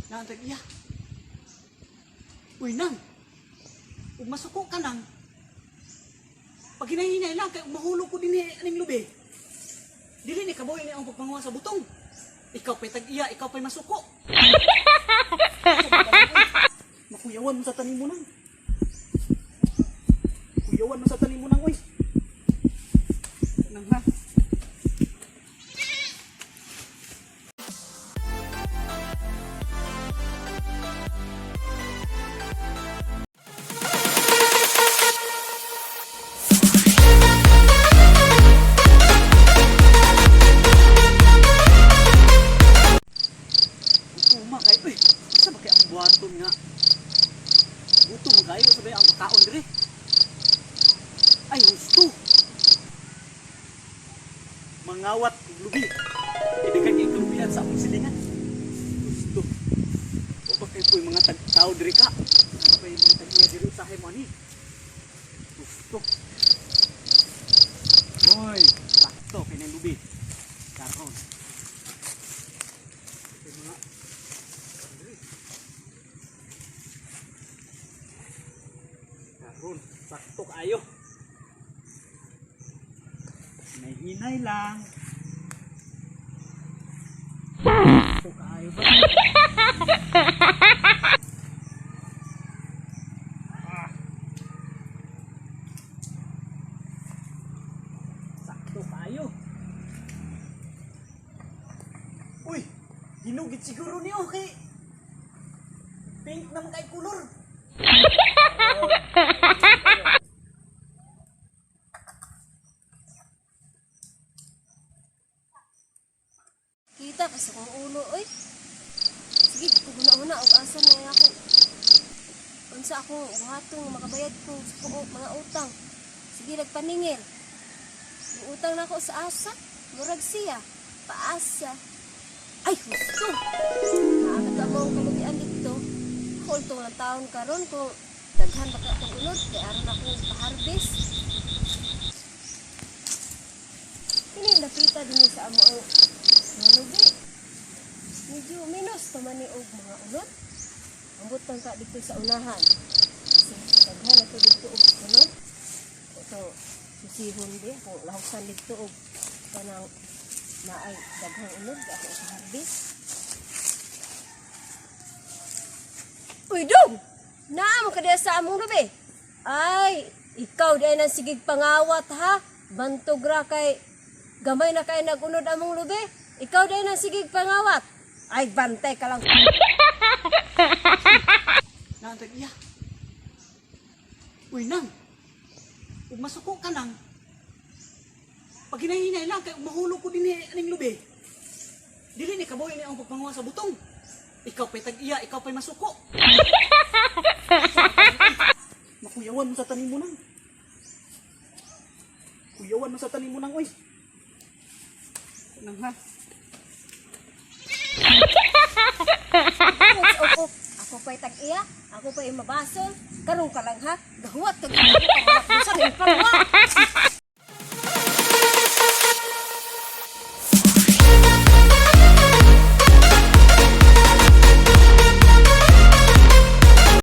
Nantag iya. Uy, nang. Ug masuko ka nang. Pag hinahinay lang, kay mahulog ko din aning lubi. Dili ni kaboy ni ang pagpanguha sa butong. Ikaw pa'y tag-iya, ikaw pa'y masuko. Makuyawan mo sa tanim mo nang. Kuyawan mo sa tanim mo nang, uy. Nang ha. Uma kay, uy. Sa ba kay ang buhaton nga? Gutom kayo, sabay ang kaon dire. Ay, gusto. Mangawat lubi. Kinikan yung lubian sa akong silingan. Gusto. O ba kayo po yung mga tao dire ka? Ano ba yung mga tag-iya dire sa mo ni? Gusto. Hoy, sakto, pinang lubi. Karon. Yung mga karon, sakto kayo. Hinay lang. Sakto kayo ba? Sakto kayo. Uy, hinugit siguro ni okay. Pink naman kay kulor. Kita kasi kong ulo, oy. Sige, kuguna-una og asa na ako. Unsa ako buhaton makabayad ko sa mga utang. Sige, nagpaningil. Yung utang na ako sa asa, murag siya, paasa. Ay, gusto! Nakakatamo ang kalubian dito. Kultong ng taon karon kung daghan baka itong unod, kaya aron ako pa-harvest. Ini napita din sa amo ang malubi. Medyo minus pa man ni og mga unod. Ambot lang ka dito sa unahan. Kasi daghan ako dito og unod. Ito, susihon din. Kung lahusan dito og kanang naay daghang unod, ako sa harvest. Uy, Dong! Naam ka diya sa among lubi. Ay, ikaw diyan ang sigig pangawat ha. Bantog ra kay gamay na kay nagunod among lubi. Ikaw diyan ang sigig pangawat. Ay, bantay ka lang. Nantag iya. Uy, nang. Ug masuko ka nang. Pag hinahinay lang, kay mahulog ko din aning lubi. Dili ni kaboy ni ang pagpanguha sa butong. Ikaw pa'y tag-iya, ikaw pa'y masuko. Makuyawan mo sa tanim mo nang. Kuyawan mo sa tanim mo nang, uy. Nang ha. Ako pa'y tag-iya, ako pa'y mabasol. Karong ka lang ha, gahuwat ka gina ko para sa rin pangwa.